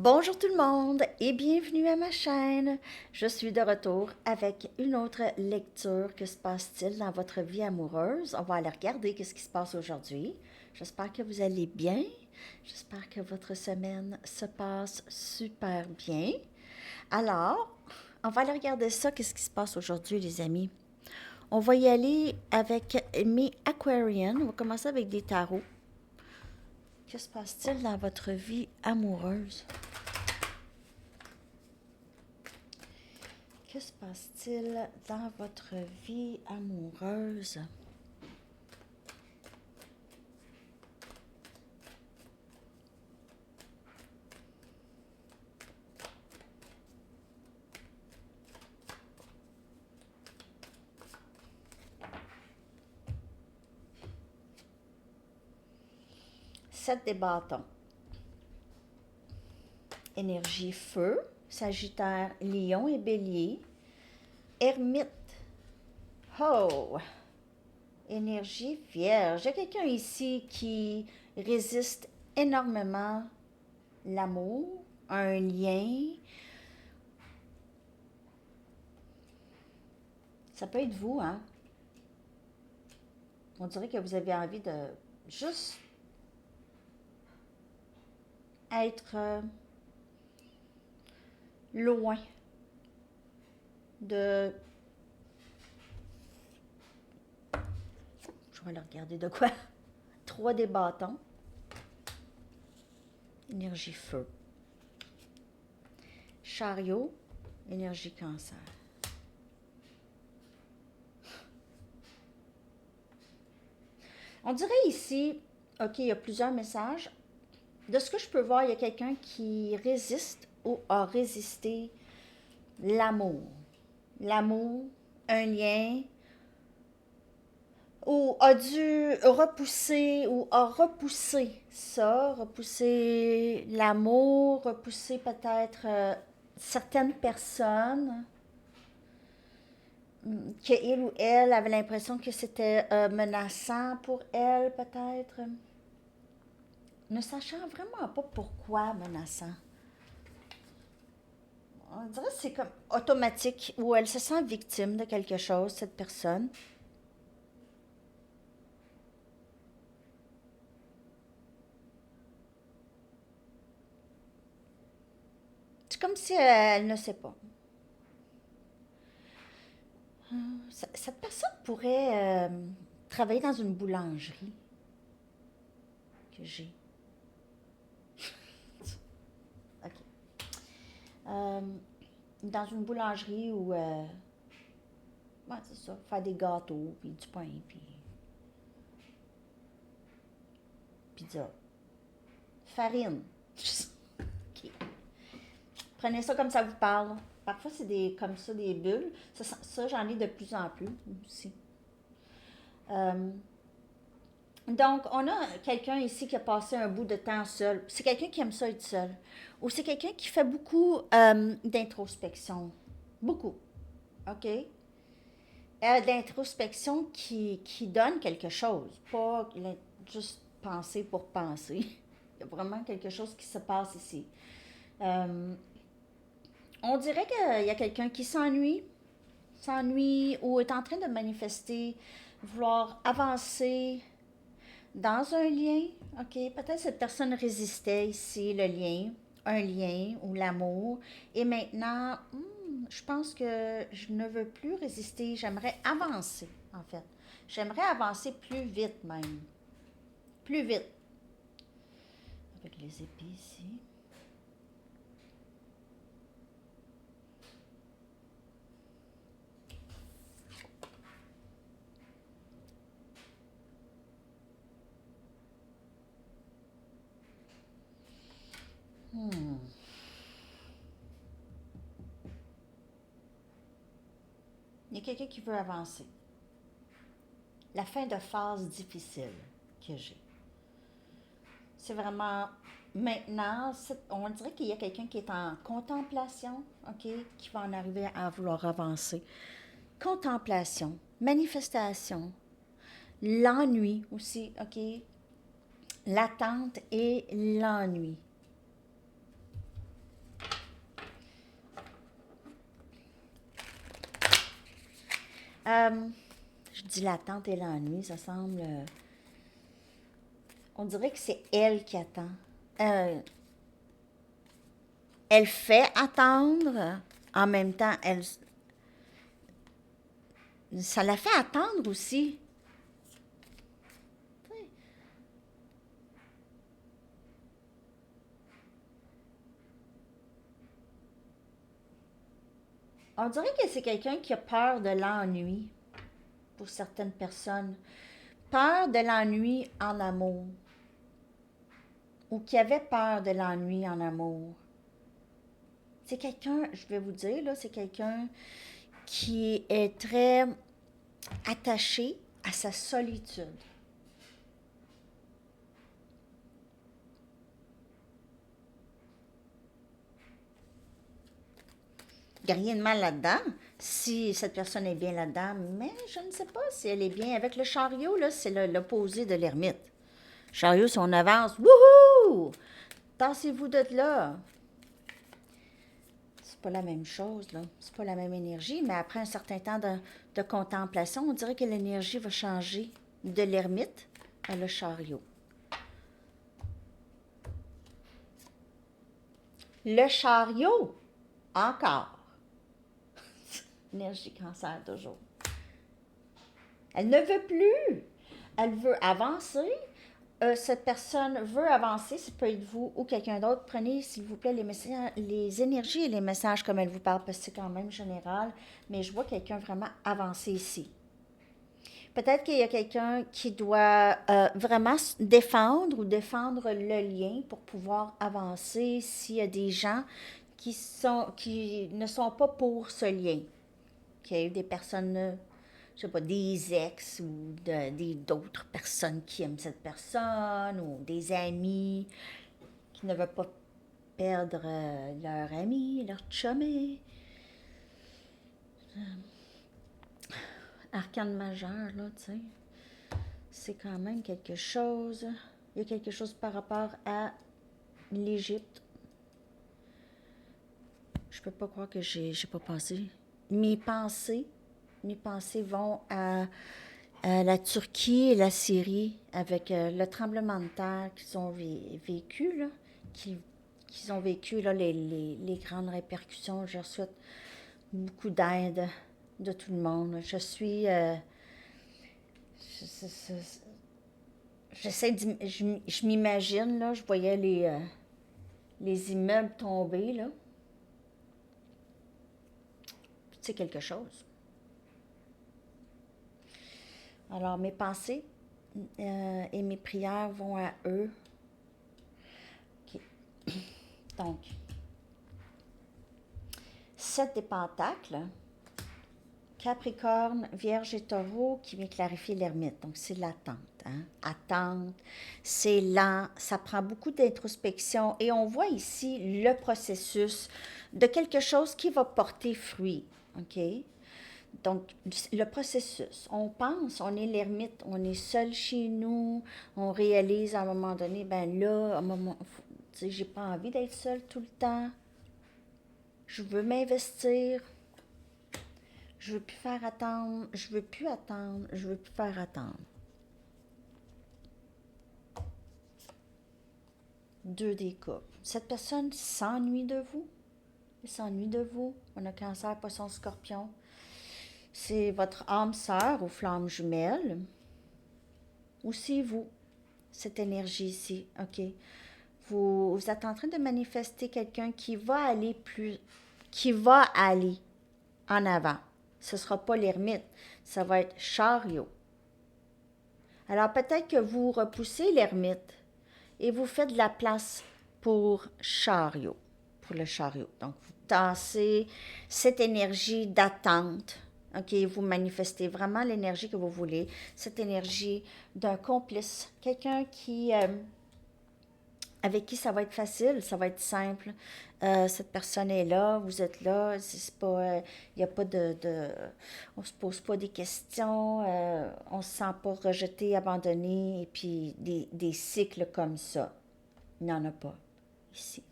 Bonjour tout le monde et bienvenue à ma chaîne. Je suis de retour avec une autre lecture. Que se passe-t-il dans votre vie amoureuse? On va aller regarder qu'est-ce qui se passe aujourd'hui. J'espère que vous allez bien. J'espère que votre semaine se passe super bien. Alors, on va aller regarder ça, qu'est-ce qui se passe aujourd'hui, les amis. On va y aller avec mes Aquarian. On va commencer avec des tarots. Que se passe-t-il dans votre vie amoureuse? Que se passe-t-il dans votre vie amoureuse? Sept des bâtons. Énergie feu, Sagittaire, Lion et Bélier. Ermite. Oh! Énergie vierge. Il y a quelqu'un ici qui résiste énormément l'amour, un lien. Ça peut être vous, hein? On dirait que vous avez envie de juste être loin de... Je vais le regarder de quoi? Trois des bâtons. Énergie feu. Chariot. Énergie cancer. On dirait ici, OK, il y a plusieurs messages. De ce que je peux voir, il y a quelqu'un qui résiste ou a résisté l'amour. L'amour, un lien, ou a dû repousser ou a repoussé ça, repousser l'amour, repousser peut-être certaines personnes que il ou elle avait l'impression que c'était menaçant pour elle peut-être, ne sachant vraiment pas pourquoi menaçant. On dirait que c'est comme automatique, où elle se sent victime de quelque chose, cette personne. C'est comme si elle ne sait pas. Cette personne pourrait travailler dans une boulangerie que j'ai. OK. Euh, dans une boulangerie où, ouais, c'est ça, faire des gâteaux, puis du pain, puis pizza. Farine. OK. Prenez ça comme ça vous parle. Parfois, c'est des, comme ça, des bulles. Ça, j'en ai de plus en plus aussi. Euh, donc, on a quelqu'un ici qui a passé un bout de temps seul. C'est quelqu'un qui aime ça être seul. Ou c'est quelqu'un qui fait beaucoup d'introspection. Beaucoup. OK? D'introspection qui donne quelque chose. Pas juste penser pour penser. Il y a vraiment quelque chose qui se passe ici. Euh, on dirait qu'il y a quelqu'un qui s'ennuie ou est en train de manifester, vouloir avancer dans un lien. OK, peut-être cette personne résistait ici, le lien, un lien ou l'amour. Et maintenant, je pense que je ne veux plus résister. J'aimerais avancer, en fait. J'aimerais avancer plus vite même. Plus vite. Avec les épées ici. Hmm. Il y a quelqu'un qui veut avancer. La fin de phase difficile que j'ai. C'est vraiment maintenant, on dirait qu'il y a quelqu'un qui est en contemplation, OK, qui va en arriver à vouloir avancer. Contemplation, manifestation, l'ennui aussi, OK, l'attente et l'ennui. Euh, je dis l'attente et l'ennui, ça semble... on dirait que c'est elle qui attend. Euh, elle fait attendre, en même temps, ça la fait attendre aussi. On dirait que c'est quelqu'un qui a peur de l'ennui pour certaines personnes. Peur de l'ennui en amour. Ou qui avait peur de l'ennui en amour. C'est quelqu'un, je vais vous dire, là, c'est quelqu'un qui est très attaché à sa solitude. Il n'y a rien de mal là-dedans, si cette personne est bien là-dedans, mais je ne sais pas si elle est bien. Avec le chariot, là, c'est l'opposé de l'ermite. Chariot, si on avance, wouhou! Tassez-vous de là. C'est pas la même chose, là. C'est pas la même énergie, mais après un certain temps de contemplation, on dirait que l'énergie va changer de l'ermite à le chariot. Le chariot, encore. Énergie cancer, toujours. Elle ne veut plus. Elle veut avancer. Cette personne veut avancer, ça peut être vous ou quelqu'un d'autre. Prenez, s'il vous plaît, les énergies et les messages comme elle vous parle, parce que c'est quand même général, mais je vois quelqu'un vraiment avancer ici. Peut-être qu'il y a quelqu'un qui doit vraiment défendre le lien pour pouvoir avancer s'il y a des gens qui ne sont pas pour ce lien. Okay? Des personnes, je sais pas, des ex ou d'autres personnes qui aiment cette personne ou des amis qui ne veulent pas perdre leur ami, leur chumé. Arcane majeur, là, tu sais. C'est quand même quelque chose. Il y a quelque chose par rapport à l'Égypte. Je peux pas croire que j'ai pas pensé. Mes pensées, mes pensées vont à la Turquie et la Syrie avec le tremblement de terre qu'ils ont vécu, là, qu'ils ont vécu, là, les grandes répercussions. Je souhaite beaucoup d'aide de tout le monde. Je suis... j'essaie je m'imagine, là, je voyais les immeubles tomber, là. C'est quelque chose. Alors, mes pensées et mes prières vont à eux. OK. Donc, 7 des pentacles, Capricorne, Vierge et Taureau qui vient clarifier l'ermite. Donc, c'est l'attente. Hein? Attente, c'est lent, ça prend beaucoup d'introspection. Et on voit ici le processus de quelque chose qui va porter fruit. OK? Donc, le processus, on pense, on est l'ermite, on est seul chez nous, on réalise à un moment donné, ben là, à un moment, tu sais, j'ai pas envie d'être seule tout le temps, je veux m'investir, je veux plus faire attendre, je veux plus attendre, je veux plus faire attendre. 2 des coupes. Cette personne s'ennuie de vous, elle s'ennuie de vous, on a Cancer, Poisson, Scorpion. C'est votre âme sœur ou flamme jumelle, ou c'est vous, cette énergie ici, OK? Vous êtes en train de manifester quelqu'un qui va aller en avant. Ce ne sera pas l'ermite, ça va être chariot. Alors peut-être que vous repoussez l'ermite et vous faites de la place pour chariot, pour le chariot. Donc vous tassez cette énergie d'attente. OK, vous manifestez vraiment l'énergie que vous voulez, cette énergie d'un complice, quelqu'un avec qui ça va être facile, ça va être simple. Cette personne est là, vous êtes là, c'est pas, il n'y a pas on se pose pas des questions, on se sent pas rejeté, abandonné, et puis des cycles comme ça. Il n'y en a pas ici,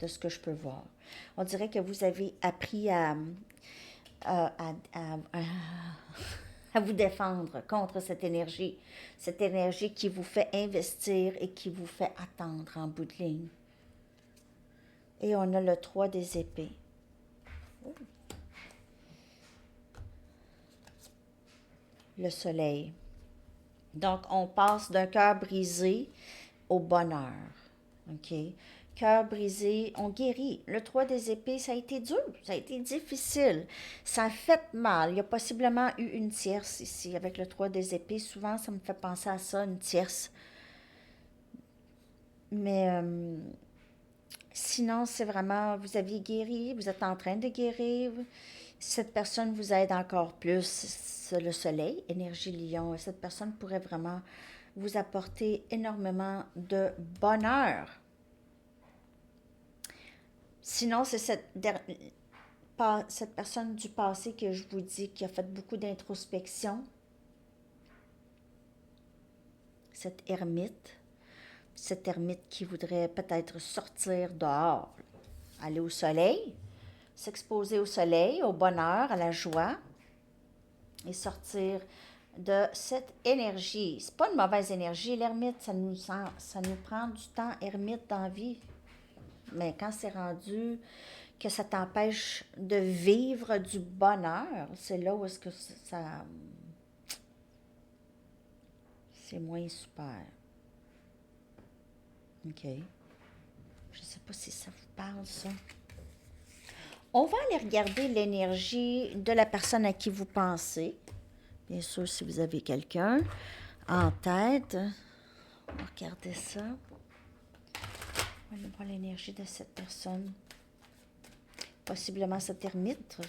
de ce que je peux voir. On dirait que vous avez appris à vous défendre contre cette énergie qui vous fait investir et qui vous fait attendre en bout de ligne. Et on a le 3 des épées. Le soleil. Donc, on passe d'un cœur brisé au bonheur. OK? Cœur brisé, on guérit. Le 3 des épées, ça a été dur, ça a été difficile. Ça a fait mal. Il y a possiblement eu une tierce ici avec le 3 des épées. Souvent, ça me fait penser à ça, une tierce. Mais sinon, c'est vraiment, vous aviez guéri, vous êtes en train de guérir. Cette personne vous aide encore plus. C'est le soleil, énergie lion. Et cette personne pourrait vraiment vous apporter énormément de bonheur. Sinon, c'est cette personne du passé que je vous dis qui a fait beaucoup d'introspection. Cette ermite qui voudrait peut-être sortir dehors, aller au soleil, s'exposer au soleil, au bonheur, à la joie et sortir de cette énergie. C'est pas une mauvaise énergie, l'ermite, ça nous prend du temps, ermite dans la vie. Mais quand c'est rendu que ça t'empêche de vivre du bonheur, c'est là où est-ce que ça c'est moins super. OK. Je ne sais pas si ça vous parle, ça. On va aller regarder l'énergie de la personne à qui vous pensez. Bien sûr, si vous avez quelqu'un en tête, on va regarder ça. On va aller voir l'énergie de cette personne. Possiblement cette ermite.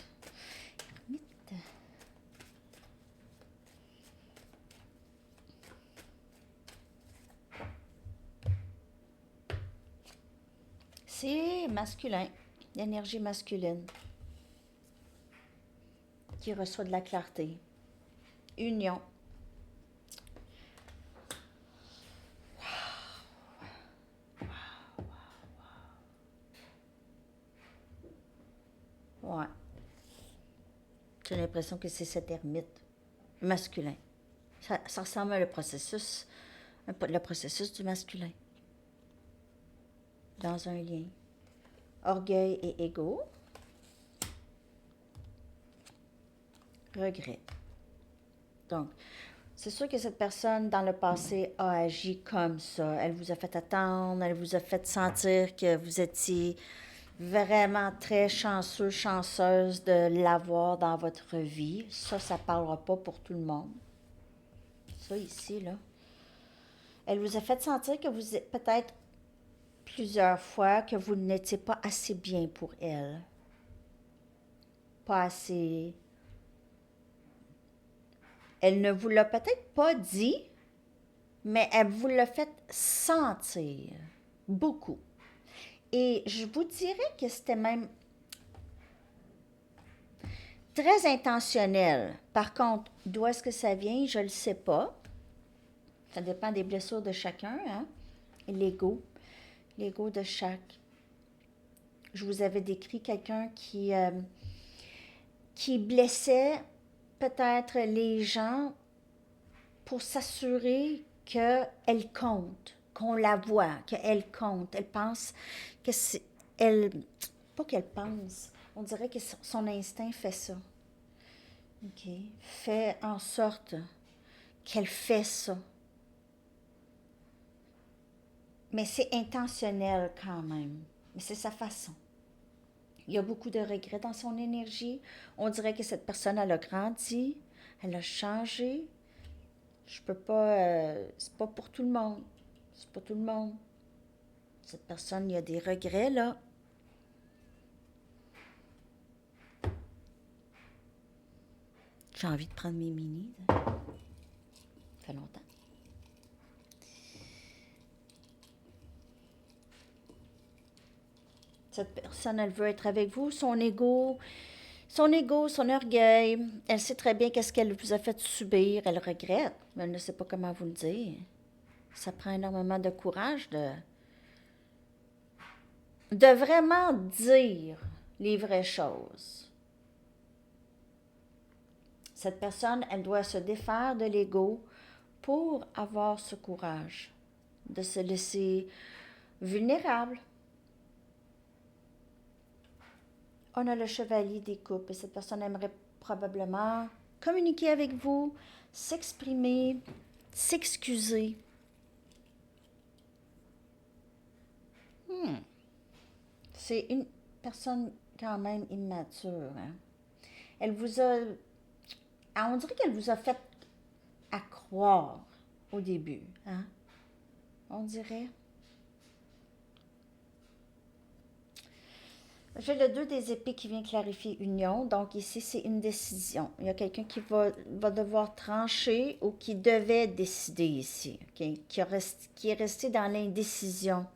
C'est masculin, l'énergie masculine qui reçoit de la clarté. Union. Ouais. J'ai l'impression que c'est cet ermite masculin. Ça ressemble à le processus du masculin. Dans un lien. Orgueil et ego. Regret. Donc, c'est sûr que cette personne, dans le passé, a agi comme ça. Elle vous a fait attendre, elle vous a fait sentir que vous étiez vraiment très chanceux, chanceuse de l'avoir dans votre vie. Ça ne parlera pas pour tout le monde. Ça ici, là. Elle vous a fait sentir que vous êtes peut-être plusieurs fois que vous n'étiez pas assez bien pour elle. Pas assez. Elle ne vous l'a peut-être pas dit, mais elle vous l'a fait sentir beaucoup. Et je vous dirais que c'était même très intentionnel. Par contre, d'où est-ce que ça vient, je ne le sais pas. Ça dépend des blessures de chacun, hein? Et l'ego de chaque. Je vous avais décrit quelqu'un qui blessait peut-être les gens pour s'assurer qu'elle compte, qu'on la voit, qu'elle compte. Elle pense que c'est... Elle, pas qu'elle pense, on dirait que son instinct fait ça. OK? Fait en sorte qu'elle fait ça. Mais c'est intentionnel quand même. Mais c'est sa façon. Il y a beaucoup de regrets dans son énergie. On dirait que cette personne, elle a grandi, elle a changé. Je peux pas... c'est pas pour tout le monde. C'est pas tout le monde. Cette personne, il y a des regrets, là. J'ai envie de prendre mes minis. Ça fait longtemps. Cette personne, elle veut être avec vous. Son ego, son orgueil. Elle sait très bien qu'est-ce qu'elle vous a fait subir. Elle regrette, mais elle ne sait pas comment vous le dire. Ça prend énormément de courage de vraiment dire les vraies choses. Cette personne, elle doit se défaire de l'ego pour avoir ce courage de se laisser vulnérable. On a le chevalier des coupes et cette personne aimerait probablement communiquer avec vous, s'exprimer, s'excuser. C'est une personne quand même immature. Hein? Elle vous a... On dirait qu'elle vous a fait à croire au début. Hein? On dirait. J'ai le 2 des épées qui vient clarifier union. Donc ici, c'est une décision. Il y a quelqu'un qui va devoir trancher ou qui devait décider ici. Okay? Qui est resté dans l'indécision.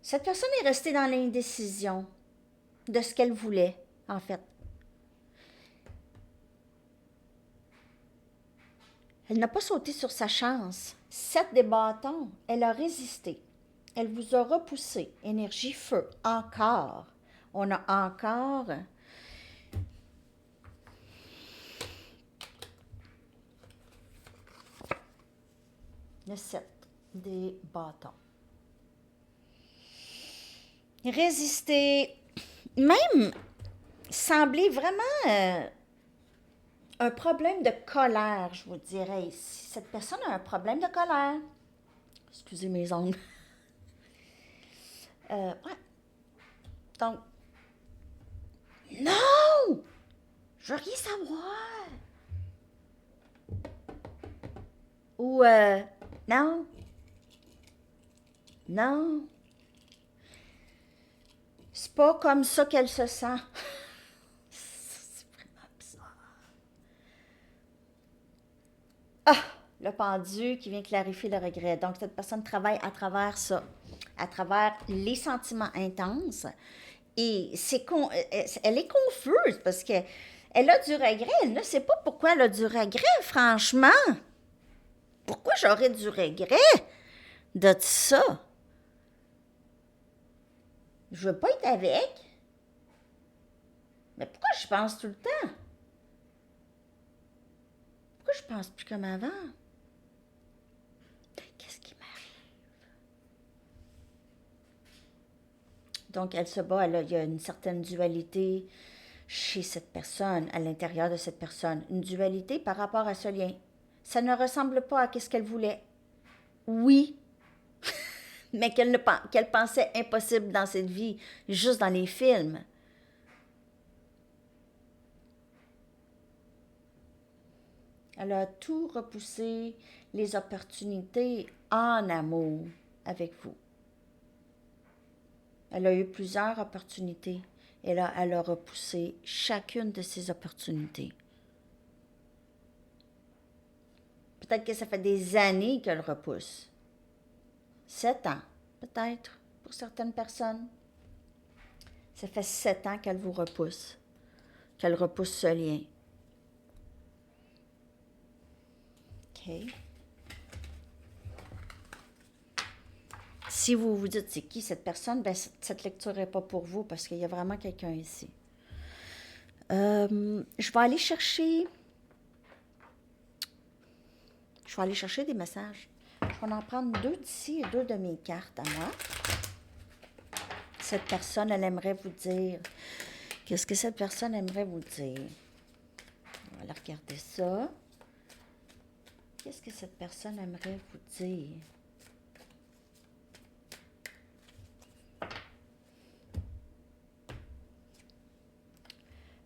Cette personne est restée dans l'indécision de ce qu'elle voulait, en fait. Elle n'a pas sauté sur sa chance. 7 des bâtons, elle a résisté. Elle vous a repoussé. Énergie feu. Encore. On a encore le 7 des bâtons. Résister. Même sembler vraiment un problème de colère, je vous dirais ici. Cette personne a un problème de colère. Excusez mes ongles. Ouais. Donc, non! Je veux rien savoir. Ou, non. Non. C'est pas comme ça qu'elle se sent. C'est vraiment bizarre. Ah! Le pendu qui vient clarifier le regret. Donc, cette personne travaille à travers ça, à travers les sentiments intenses. Et elle est confuse parce qu'elle a du regret. Elle ne sait pas pourquoi elle a du regret, franchement. Pourquoi j'aurais du regret de ça? Je veux pas être avec. Mais pourquoi je pense tout le temps? Pourquoi je pense plus comme avant? Qu'est-ce qui m'arrive? Donc, elle se bat, il y a une certaine dualité chez cette personne, à l'intérieur de cette personne. Une dualité par rapport à ce lien. Ça ne ressemble pas à ce qu'elle voulait. Oui, mais qu'elle pensait impossible dans cette vie, juste dans les films. Elle a tout repoussé, les opportunités en amour avec vous. Elle a eu plusieurs opportunités. Elle a repoussé chacune de ces opportunités. Peut-être que ça fait des années qu'elle repousse. 7 ans, peut-être, pour certaines personnes. Ça fait 7 ans qu'elle vous repousse, qu'elle repousse ce lien. OK. Si vous vous dites, c'est qui cette personne, ben, cette lecture n'est pas pour vous parce qu'il y a vraiment quelqu'un ici. Je vais aller chercher des messages. Je vais en prendre 2 d'ici et 2 de mes cartes à moi. Cette personne, elle aimerait vous dire. Qu'est-ce que cette personne aimerait vous dire? On va aller regarder ça. Qu'est-ce que cette personne aimerait vous dire?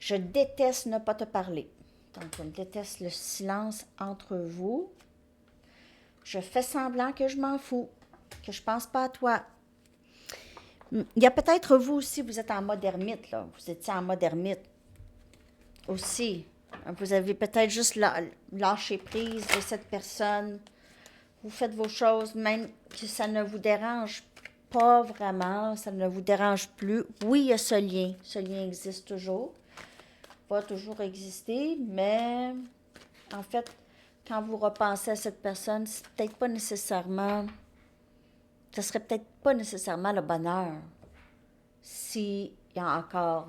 Je déteste ne pas te parler. Donc, je déteste le silence entre vous. Je fais semblant que je m'en fous, que je pense pas à toi. Il y a peut-être vous aussi, vous êtes en mode ermite, là. Vous étiez en mode ermite aussi. Vous avez peut-être juste lâché prise de cette personne. Vous faites vos choses, même que ça ne vous dérange pas vraiment, ça ne vous dérange plus. Oui, il y a ce lien. Ce lien existe toujours. Va toujours exister, mais en fait, quand vous repensez à cette personne, c'est peut-être pas nécessairement... Ce serait peut-être pas nécessairement le bonheur s'il y a encore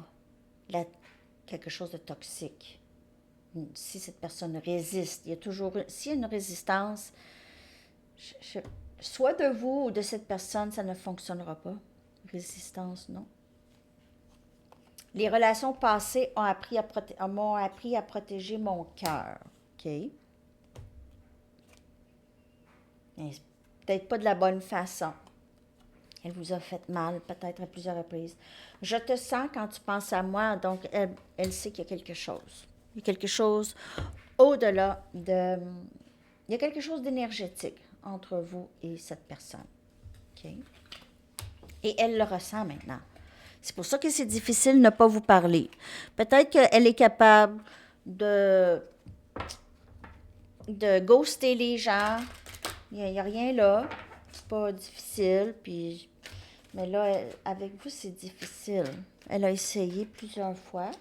quelque chose de toxique. si cette personne résiste. Il y a toujours, s'il y a une résistance, soit de vous ou de cette personne, ça ne fonctionnera pas. Résistance, non. Les relations passées m'ont appris à protéger mon cœur. OK? Peut-être pas de la bonne façon. Elle vous a fait mal, peut-être à plusieurs reprises. Je te sens quand tu penses à moi, donc elle sait qu'il y a quelque chose. Il y a quelque chose au-delà de... Il y a quelque chose d'énergétique entre vous et cette personne. OK? Et elle le ressent maintenant. C'est pour ça que c'est difficile de ne pas vous parler. Peut-être qu'elle est capable de ghoster les gens. Il n'y a rien là. C'est pas difficile. Puis, mais là, avec vous, c'est difficile. Elle a essayé plusieurs fois.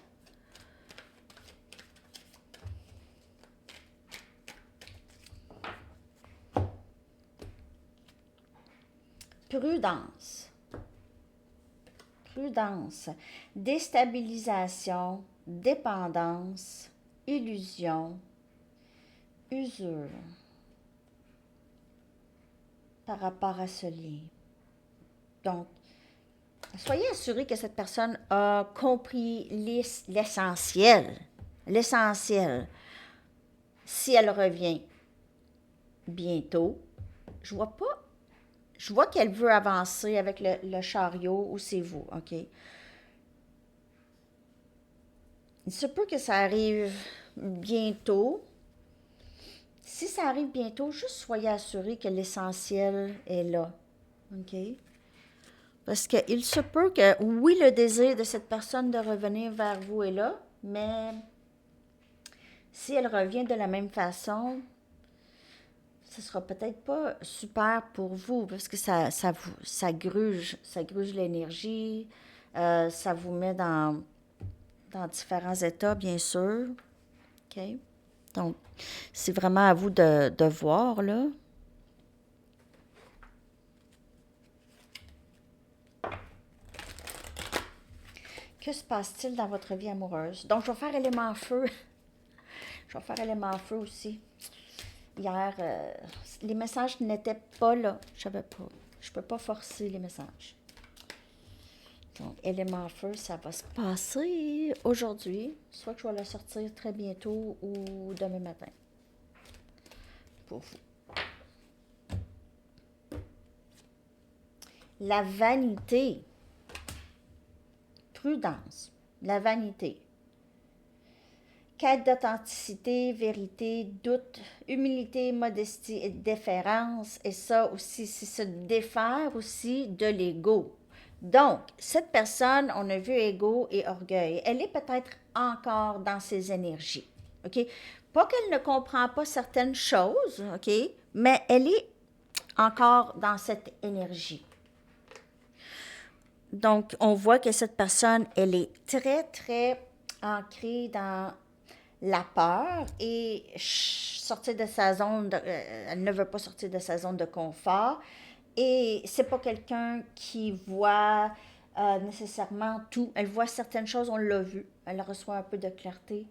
Prudence. Prudence. Déstabilisation, dépendance, illusion, usure par rapport à ce lien. Donc, soyez assurés que cette personne a compris l'essentiel. L'essentiel. Si elle revient bientôt, je vois qu'elle veut avancer avec le chariot ou c'est vous, OK? Il se peut que ça arrive bientôt. Si ça arrive bientôt, juste soyez assurés que l'essentiel est là, OK? Parce qu'il se peut que, oui, le désir de cette personne de revenir vers vous est là, mais si elle revient de la même façon, ce sera peut-être pas super pour vous, parce que ça gruge l'énergie, ça vous met dans différents états, bien sûr. OK? Donc, c'est vraiment à vous de voir, là. Que se passe-t-il dans votre vie amoureuse? Donc, je vais faire élément feu. Je vais faire élément feu aussi. Hier, les messages n'étaient pas là. Je savais pas. Je peux pas forcer les messages. Donc, élément feu, ça va se passer aujourd'hui. Soit que je vais le sortir très bientôt ou demain matin. Pour vous. La vanité. Prudence. La vanité. Quête d'authenticité, vérité, doute, humilité, modestie et déférence. Et ça aussi, c'est se défaire aussi de l'ego. Donc, cette personne, on a vu ego et orgueil. Elle est peut-être encore dans ses énergies. OK? Pas qu'elle ne comprend pas certaines choses, OK? Mais elle est encore dans cette énergie. Donc, on voit que cette personne, elle est très, très ancrée dans la peur et sortir de sa zone, elle ne veut pas sortir de sa zone de confort. Et c'est pas quelqu'un qui voit nécessairement tout. Elle voit certaines choses, on l'a vu. Elle reçoit un peu de clarté.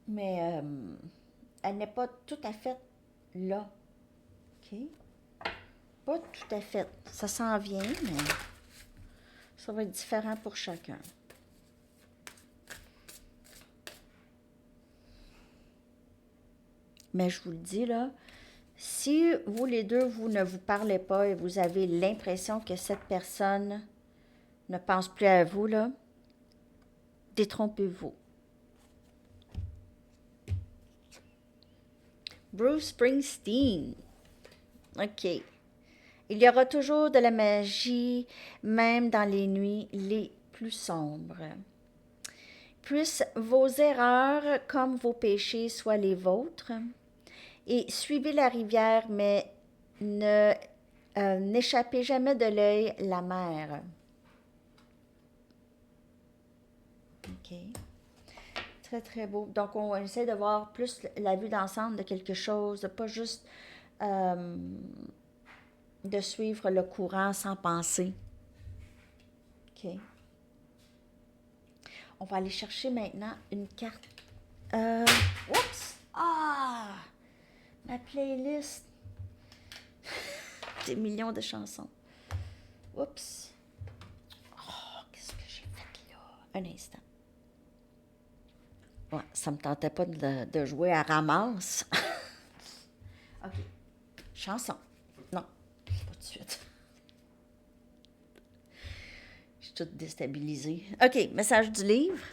Mais elle n'est pas tout à fait là. OK? Pas tout à fait. Ça s'en vient, mais ça va être différent pour chacun. Mais je vous le dis, là, si vous les deux, vous ne vous parlez pas et vous avez l'impression que cette personne ne pense plus à vous, là, détrompez-vous. Bruce Springsteen. OK. Il y aura toujours de la magie, même dans les nuits les plus sombres. Puissent vos erreurs comme vos péchés soient les vôtres. Et suivez la rivière, mais n'échappez jamais de l'œil la mer. OK. Très, très beau. Donc, on essaie de voir plus la vue d'ensemble de quelque chose, pas juste de suivre le courant sans penser. OK. On va aller chercher maintenant une carte. Oups! Ah! Ma playlist. Des millions de chansons. Oups! Oh, qu'est-ce que j'ai fait là? Un instant. Ouais, ça me tentait pas de jouer à ramasse. OK. Chanson. Non, pas tout de suite. Je suis toute déstabilisée. OK, message du livre.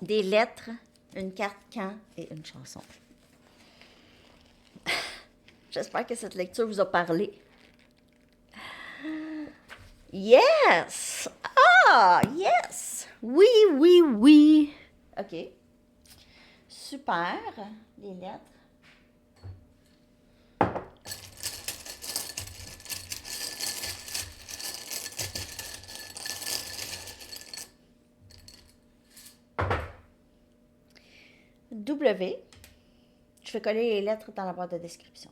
Des lettres, une carte quand et une chanson. J'espère que cette lecture vous a parlé. Yes! Ah, yes! Oui, oui, oui. OK. Super. Les lettres. W. Je vais coller les lettres dans la boîte de description.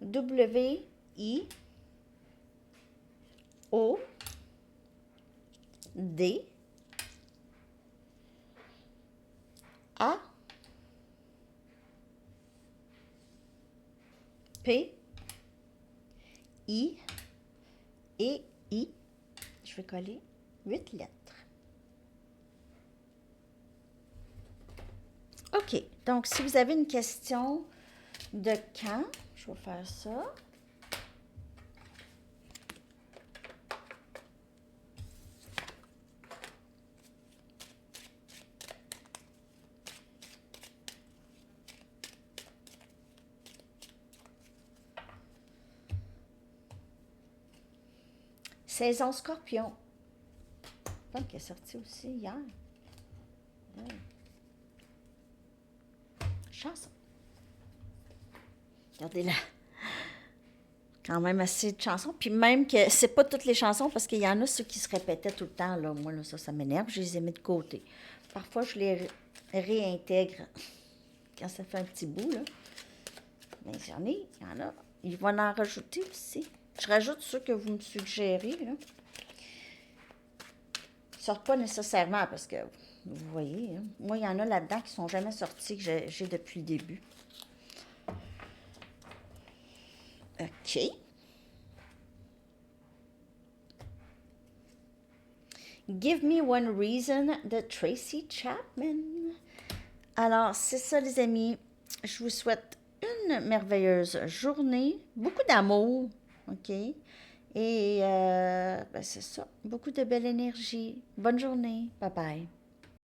W, I, O, D, A, P, I et I. Je vais coller 8 lettres. OK. Donc, si vous avez une question de quand, je vais faire ça. Saison Scorpion. Je pense qu'elle est sortie aussi hier. Ouais. Chanson. Regardez-la. Quand même assez de chansons. Puis même que c'est pas toutes les chansons, parce qu'il y en a ceux qui se répétaient tout le temps. Là. Moi, là, ça m'énerve. Je les ai mis de côté. Parfois, je les réintègre quand ça fait un petit bout. Là. Mais il y en a. Il va en rajouter aussi. Je rajoute ceux que vous me suggérez. Là. Ils ne sortent pas nécessairement parce que, vous voyez, hein, moi, il y en a là-dedans qui ne sont jamais sortis, que j'ai depuis le début. OK. Give Me One Reason de Tracy Chapman. Alors, c'est ça, les amis. Je vous souhaite une merveilleuse journée, beaucoup d'amour, OK? Et ben c'est ça, beaucoup de belle énergie. Bonne journée. Bye bye.